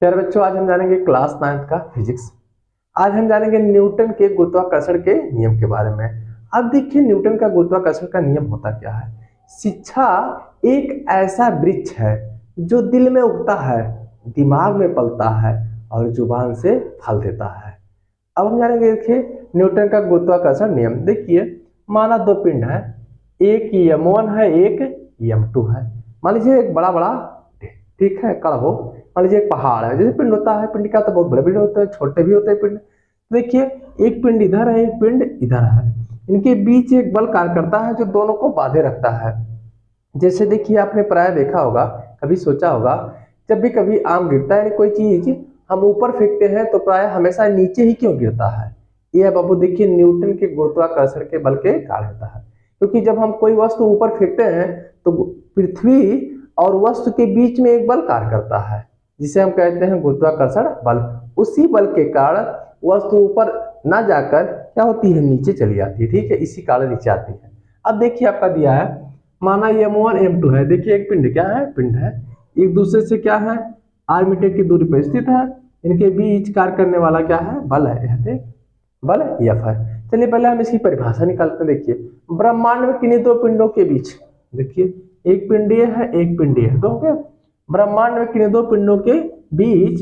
प्यारे बच्चों, आज हम जानेंगे क्लास 9th का फिजिक्स। आज हम जानेंगे न्यूटन के गुरुत्वाकर्षण के नियम के बारे में। अब देखिए, न्यूटन का गुरुत्वाकर्षण का नियम होता क्या है। शिक्षा एक ऐसा वृक्ष है जो दिल में उगता है, दिमाग में पलता है और जुबान से फल देता है। अब हम जानेंगे, देखिए, न्यूटन का गुरुत्वाकर्षण नियम। देखिए, माना दो पिंड है, एक m1 है, एक m2 है। मान लीजिए एक बड़ा बड़ा, ठीक है, कड़ा हो। मान लीजिए एक पहाड़ है, जैसे पिंड होता है, पिंड का तो बहुत बड़े पिंड होते हैं, छोटे भी होते हैं पिंड। देखिए, एक पिंड इधर है, एक पिंड इधर है। इनके बीच एक बल कार्य करता है जो दोनों को बांधे रखता है। जैसे देखिए, आपने प्राय देखा होगा, कभी सोचा होगा, जब भी कभी आम गिरता है, कोई चीज हम ऊपर फेंकते हैं तो प्राय हमेशा नीचे ही क्यों गिरता है। यह बाबू देखिए, न्यूटन के गुरुत्वाकर्षण के बल के कारण होता है। क्योंकि जब हम कोई वस्तु ऊपर फेंकते हैं तो पृथ्वी और वस्तु के बीच में एक बल कार्य करता है, जिसे हम कहते हैं गुरुत्वाकर्षण बल। उसी बल के कारण वस्तु ऊपर ना जाकर क्या होती है, नीचे चली जाती है। ठीक है, इसी कारण नीचे आती है। अब देखिए, आपका दिया है, माना m1 m2 है। देखिए, एक पिंड क्या है, पिंड है, एक दूसरे से क्या है, r मीटर की दूरी पर स्थित है। इनके बीच कार्य करने वाला क्या है, बल है, यहाँ बल F है। चलिए पहले हम इसकी परिभाषा निकालते हैं। देखिए, ब्रह्मांड में किन्हीं दो पिंडों के बीच, देखिए एक पिंडीय है, एक पिंडीय है, तो हो गया। ब्रह्मांड में किन्हीं दो पिंडों के बीच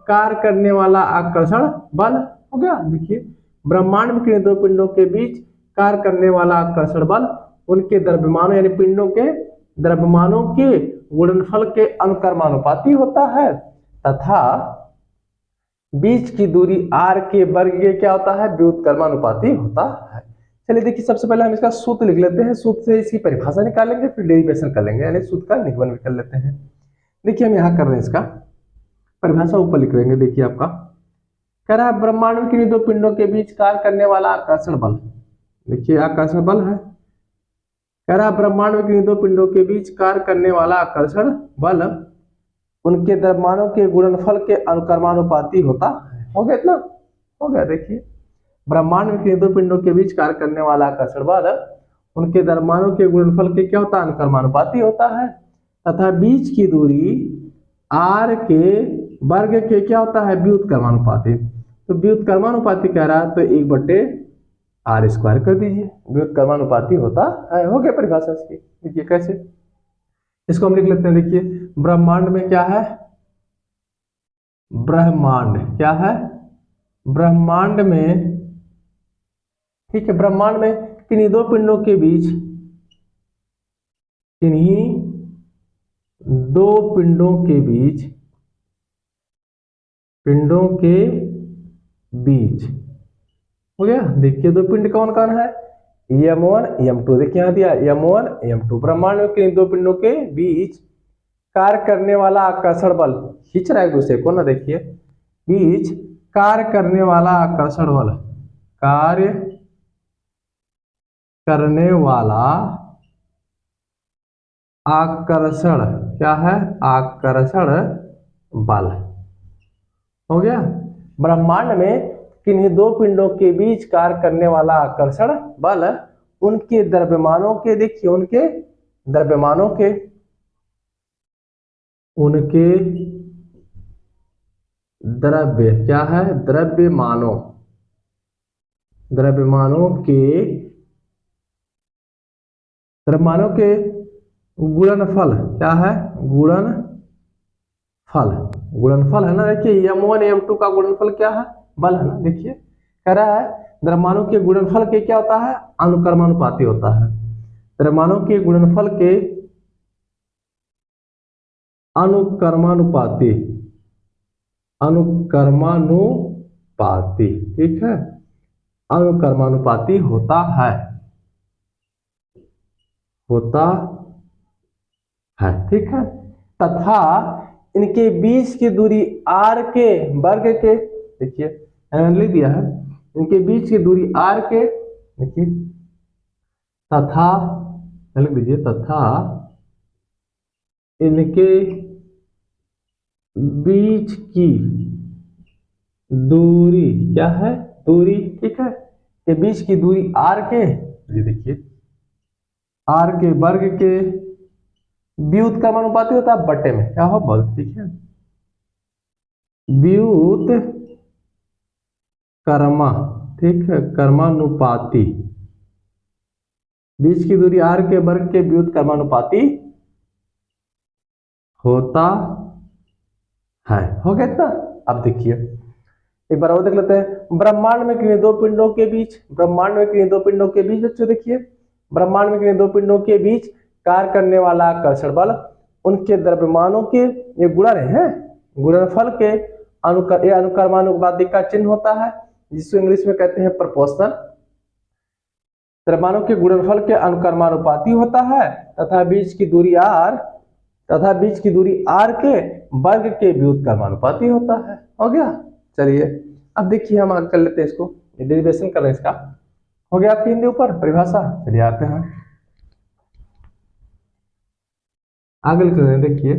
कार्य करने वाला आकर्षण बल हो गया। देखिए, ब्रह्मांड में किन्हीं दो पिंडों के बीच कार्य करने वाला आकर्षण बल उनके द्रव्यमानों यानी पिंडों के द्रव्यमानों के गुणनफल के अनुक्रमानुपाती होता है तथा बीच की दूरी r के वर्ग के क्या होता है, व्युत्क्रमानुपाती होता है। चलिए देखिए, सबसे पहले हम इसका सूत्र लिख लेते हैं, सूत्र से इसकी परिभाषा निकालेंगे, फिर डेरिवेशन कर लेंगे, यानी सूत्र का निगमन भी कर लेते हैं। देखिए, हम यहाँ कर रहे हैं, इसका परिभाषा ऊपर लिख लेंगे। देखिए, आपका कह रहा है ब्रह्मांड में किन्हीं दो पिंडों के बीच कार्य करने वाला आकर्षण बल। देखिए, आकर्षण बल है। कह रहा है ब्रह्मांड में किन्हीं दो पिंडों के बीच कार्य करने वाला आकर्षण बल उनके द्रव्यमानों के गुणनफल के अनुक्रमानुपाती होता है। हो गया इतना, हो गया। देखिए, ब्रह्मांड में किन्हीं दो पिंडों के बीच कार्य करने वाला आकर्षण बल उनके द्रव्यमानों के गुणनफल के क्या होता है, अनुक्रमानुपाती होता है तथा बीच की दूरी r के वर्ग के क्या होता है, व्युत्क्रमानुपाती। तो व्युत्क्रमानुपाती कह रहा है, तो 1/r² कर दीजिए, व्युत्क्रमानुपाती होता है। हो गया परिभाषा इसकी। देखिए कैसे, इसको हम लिख लेते हैं। देखिए, ब्रह्मांड में क्या है, ब्रह्मांड क्या है, ब्रह्मांड में, ठीक है, ब्रह्मांड में किन्हीं दो पिंडों के बीच, किन्हीं दो पिंडों के बीच, पिंडों के बीच हो गया। देखिए, दो पिंड कौन कौन है, m1 m2। देखिए यहाँ दिया m1 m2। ब्रह्मांड में किन्हीं दो पिंडों के बीच कार्य करने वाला आकर्षण बल खींच रहा है एक दूसरे को ना। देखिए, बीच कार्य करने वाला आकर्षण बल, कार्य करने वाला आकर्षण क्या है, आकर्षण बल हो गया। ब्रह्मांड में किन्हीं दो पिंडों के बीच कार्य करने वाला आकर्षण बल उनके द्रव्यमानों के, देखिए उनके द्रव्यमानों के, उनके द्रव्य क्या है, द्रव्यमानों, द्रव्यमानों के, द्रव्यमानों के गुणनफल क्या है, गुणनफल, गुणनफल है ना। देखिए, m1 m2 का गुणनफल क्या है, बल है ना। देखिए, कह रहा है द्रव्यमानों के गुणनफल के क्या होता है, अनुक्रमानुपाती होता है। द्रव्यमानों के गुणनफल के अनुक्रमानुपाती, अनुक्रमानुपाती, ठीक है, अनुक्रमानुपाती होता है, होता है, ठीक है। तथा इनके बीच की दूरी r के वर्ग के, देखिए लिख दिया है, इनके बीच की दूरी r के, देखिए तथा लिख दीजिए, तथा इनके बीच की दूरी क्या है, दूरी, ठीक है, के बीच की दूरी r के, ये देखिए r के वर्ग के व्युत्क्रमानुपाती होता है बटे में क्या हो, बल, ठीक है। व्युत कर्मा, ठीक है, कर्मानुपाती, बीच की दूरी r के वर्ग के व्युत कर्मानुपाती होता है। हो गया इतना। अब देखिए एक बार और देख लेते हैं। ब्रह्मांड में किन्हीं दो पिंडों के बीच, ब्रह्मांड में किन्हीं दो पिंडों के बीच, बच्चों देखिए ब्रह्मांड में किन्हीं दो पिंडों के बीच कार्य करने वाला आकर्षण बल उनके द्रव्यमानों के, ये गुणा रहे हैं, गुणनफल के अनुकर्मानुपाती का चिन्ह होता है, जिसको इंग्लिश में कहते हैं प्रोपोर्शनल। द्रव्यमानों के गुणनफल के अनुकर्मानुपाती होता है तथा बीच की दूरी r के वर्ग के व्युत कर्मानुपाती होता है। हो गया। चलिए अब देखिए हम आगे कर लेते हैं इसको, डेरिवेशन कर रहे हैं इसका। हो गया आपकी हिंदी ऊपर परिभाषा। चलिए आते हैं आगे लिख रहे हैं। देखिए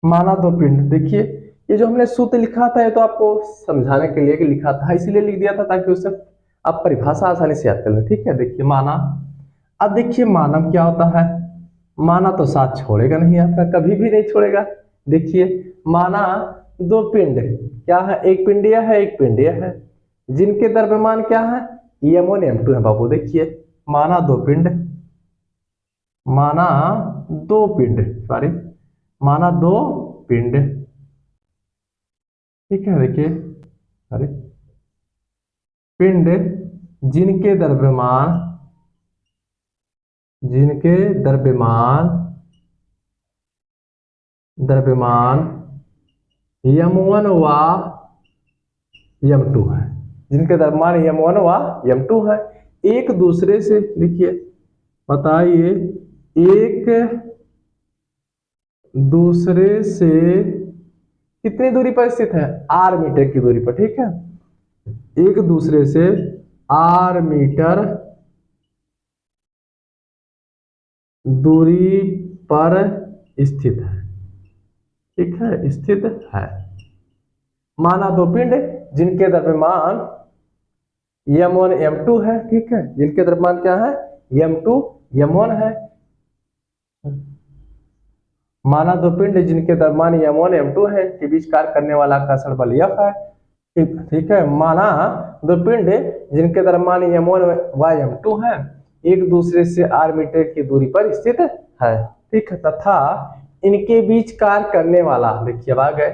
माना दो पिंड, देखिए ये जो हमने सूत्र लिखा था ये तो आपको समझाने के लिए कि लिखा था, इसीलिए लिख दिया था ताकि उससे आप परिभाषा आसानी से याद कर लें। ठीक है, देखिए माना। अब देखिए मानव क्या होता है, माना तो साथ छोड़ेगा नहीं आपका, कभी भी नहीं छोड़ेगा। देखिए माना दो पिंड क्या है, एक पिंडीय है एक पिंडीय है, जिनके द्रव्यमान क्या है, m1 m2 है बाबू। देखिए माना दो पिंड, माना दो पिंड, सॉरी माना दो पिंड, ठीक है। देखिए अरे पिंड जिनके द्रव्यमान m1 व m2 है, जिनके द्रव्यमान m1 व m2 है, एक दूसरे से, देखिए बताइए, एक दूसरे से कितनी दूरी पर स्थित है, r मीटर की दूरी पर। ठीक है, एक दूसरे से r मीटर दूरी पर स्थित है। ठीक है, स्थित है। माना दो पिंड जिनके द्रव्यमान m1 m2 है, ठीक है, जिनके द्रव्यमान क्या है, m2 m1 है। माना दो पिंड जिनके द्रव्यमान m1 m2 है के बीच कार्य करने वाला आकर्षण बल F है। ठीक है, माना दो पिंड जिनके द्रव्यमान m1 व m2 है, एक दूसरे से r मीटर की दूरी पर स्थित है। ठीक है, तथा इनके बीच कार्य करने वाला, देखिए अब आ गए,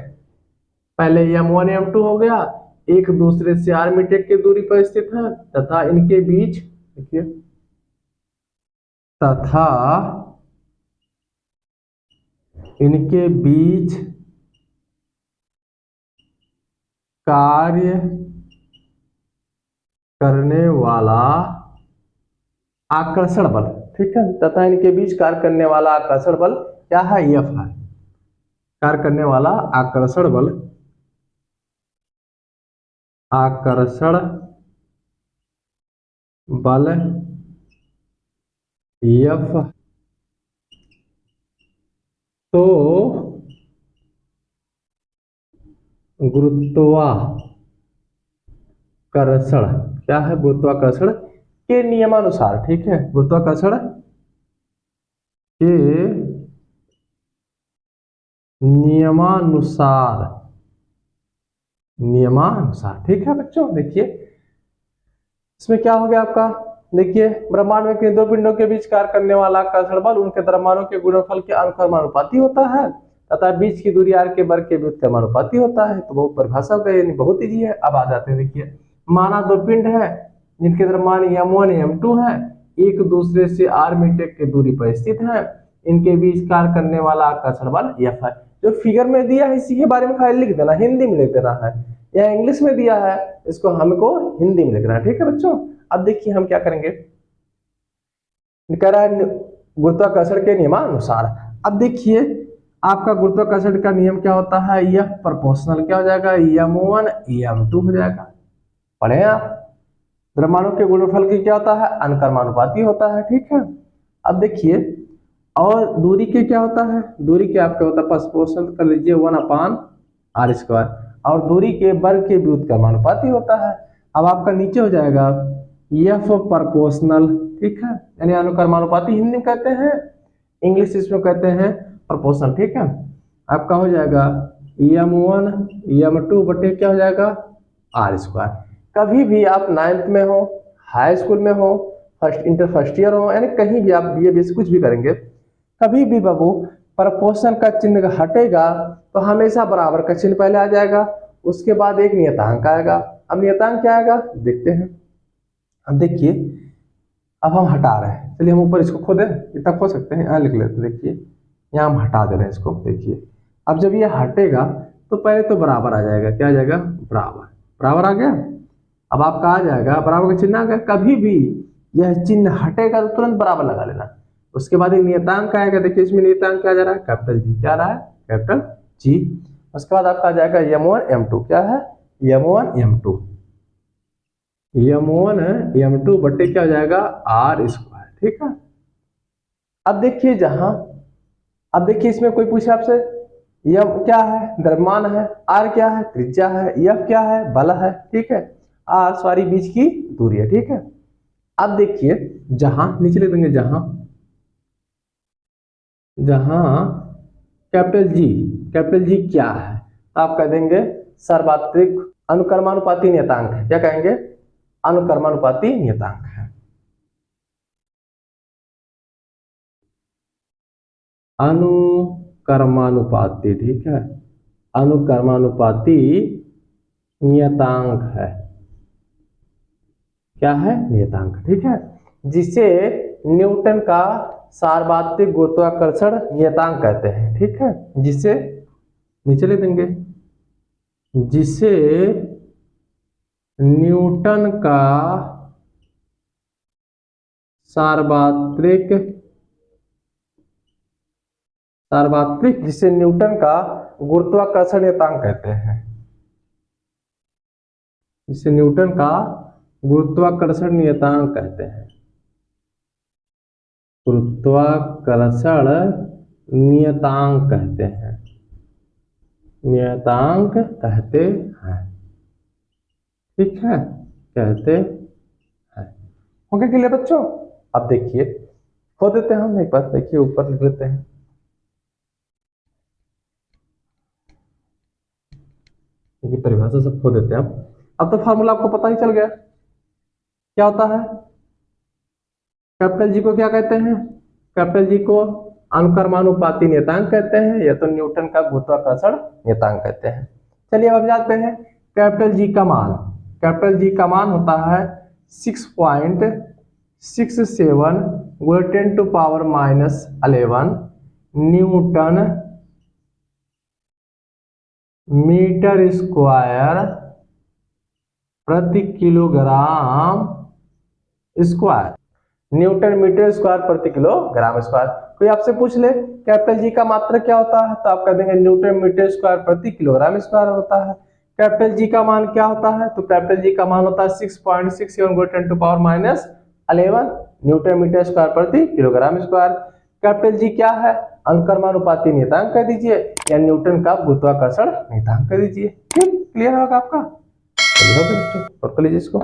पहले m1 m2 हो गया, एक दूसरे से r मीटर की दूरी पर स्थित है, तथा इनके बीच, देखिए तथा इनके बीच कार्य करने वाला आकर्षण बल। ठीक है, तथा इनके बीच कार्य करने वाला आकर्षण बल क्या है, F है। कार्य करने वाला आकर्षण बल, आकर्षण बल F। तो गुरुत्वाकर्षण क्या है, गुरुत्वाकर्षण के नियमानुसार, ठीक है, गुरुत्वाकर्षण के नियमानुसार, ठीक है बच्चों। देखिए इसमें क्या हो गया आपका, देखिए ब्रह्मांड में किन दो पिंडों के बीच कार्य करने वाला आकर्षण बल उनके द्रव्यमानों के गुणनफल के अनुकर्मानुपाती होता है तथा बीच की दूरी r के वर्ग के व्युत्क्रमानुपाती होता है। तो बहुत परिभाषा का यानी बहुत इजी है। अब आ जाते हैं, देखिए माना दो पिंड है जिनके द्रव्यमान m1 m2 है, एक दूसरे से r मीटर की दूरी पर स्थित है, इनके बीच कार्य करने वाला आकर्षण बल F है। जो फिगर में दिया है इसी के बारे में खाली लिख देना, हिंदी में लिख देना है, या इंग्लिश में दिया है इसको हमको हिंदी में लिखना है। ठीक है बच्चों। अब देखिए हम क्या करेंगे, कह रहा है गुरुत्वाकर्षण के नियमानुसार। अब देखिए आपका गुरुत्वाकर्षण का नियम क्या होता है, F प्रोपोर्शनल क्या हो जाएगा, m1 m2 हो जाएगा। पढ़े आप, द्रव्यमानों के गुणनफल की क्या होता है, अनुकर्मानुपाती होता है। ठीक है, अब देखिए और दूरी के क्या होता है, दूरी के आपका होता है प्रोपोर्शनल कर लीजिए 1/r², और दूरी के वर्ग के व्युत्क्रमानुपाती होता है। अब आपका नीचे हो जाएगा F प्रोपोर्शनल, ठीक है, यानी अनुकर्मानुपाती हिंदी में कहते हैं, इंग्लिश इसमें कहते हैं प्रोपोर्शनल। ठीक है, आपका हो जाएगा m1 m2 बटे क्या हो जाएगा आर स्क्वायर। कभी भी आप 9th में हो, हाई स्कूल में हो, फर्स्ट ईयर हो, यानी कहीं भी आप बीए बीएससी कुछ भी करेंगे, कभी भी बाबू प्रपोर्शन का चिन्ह हटेगा तो हमेशा बराबर का चिन्ह पहले आ जाएगा, उसके बाद एक नियतांक आएगा। अब नियतांक क्या आएगा देखते हैं। अब देखिए, अब हम हटा रहे हैं, चलिए हम ऊपर इसको खो दें, इतना खो सकते हैं, यहाँ लिख लेते हैं। देखिए यहाँ हम हटा दे रहे हैं इसको। देखिए अब जब ये हटेगा तो पहले तो बराबर आ जाएगा, क्या आ जाएगा बराबर, बराबर आ गया। अब आपका आ जाएगा बराबर का चिन्ह आ गया। कभी भी यह चिन्ह हटेगा तो तुरंत बराबर लगा लेना। उसके बाद एक नियतांक आएगा, देखिए इसमें नियतांक क्या जा रहा है, कैपिटल जी, क्या आ रहा है कैपिटल जी। उसके बाद आपका आ जाएगा m1 m2, क्या है m1 m2, m1 m2 बट्टे क्या हो जाएगा आर स्क्वायर, ठीक है। अब देखिए अब देखिए इसमें कोई पूछे आपसे, यम क्या है द्रव्यमान है, आर क्या है त्रिज्या है, एफ क्या है बल है, ठीक है, आर सॉरी बीच की दूरी है, ठीक है। अब देखिए जहां नीचे लिख देंगे, जहां कैपिटल जी क्या है, तो आप कह देंगे सर्वात्रिक अनुक्रमानुपाती नियतांक है। क्या कहेंगे, अनुक्रमानुपाती नियतांक है। अनुक्रमानुपाती, ठीक है, अनुक्रमानुपाती नियतांक है, क्या है नियतांक, ठीक है, जिसे न्यूटन का सार्वत्रिक गुरुत्वाकर्षण नियतांक कहते हैं, ठीक है, जिसे नीचे ले देंगे, जिसे न्यूटन का सार्वत्रिक जिसे न्यूटन का गुरुत्वाकर्षण नियतांक कहते हैं, जिसे न्यूटन का गुरुत्वाकर्षण नियतांक कहते हैं, गुरुत्वाकर्षण नियतांक कहते हैं, नियतांक कहते हैं, ठीक है, कहते हैं। हो गया क्लियर बच्चों। अब देखिए खो देते हैं हम एक बार, देखिए ऊपर लिख लेते हैं, देखिए परिभाषा सब खो देते हैं। अब तो फार्मूला आपको पता ही चल गया क्या होता है। कैपिटल जी को क्या कहते हैं, कैपिटल जी को अनुक्रमानुपाती नियतांक कहते हैं, या तो न्यूटन का गुरुत्वाकर्षण नियतांक कहते हैं। चलिए अब जानते हैं कैपिटल जी का मान। कैपिटल जी का मान होता है 6.67 × 10⁻11 न्यूटन मीटर स्क्वायर प्रति kilogram square, newton metre square प्रति किलोग्राम स्क्वायर। कोई आपसे पूछ ले कैपिटल जी का मात्रक क्या होता है, तो आप कह देंगे न्यूटन मीटर स्क्वायर प्रति किलोग्राम स्क्वायर होता है। कैपिटल जी का मान क्या होता है, तो कैपिटल जी का मान होता है 6.67 × 10⁻11 न्यूटन मीटर स्क्वायर प्रति किलोग्राम स्क्वायर। कैपिटल जी क्या है, अनुक्रमानुपाती नियतांक कह दीजिए, या न्यूटन का गुरुत्वाकर्षण नियतांक कह दीजिए। ठीक, क्लियर होगा आपका। चलिए बच्चों, नोट कर लीजिए इसको।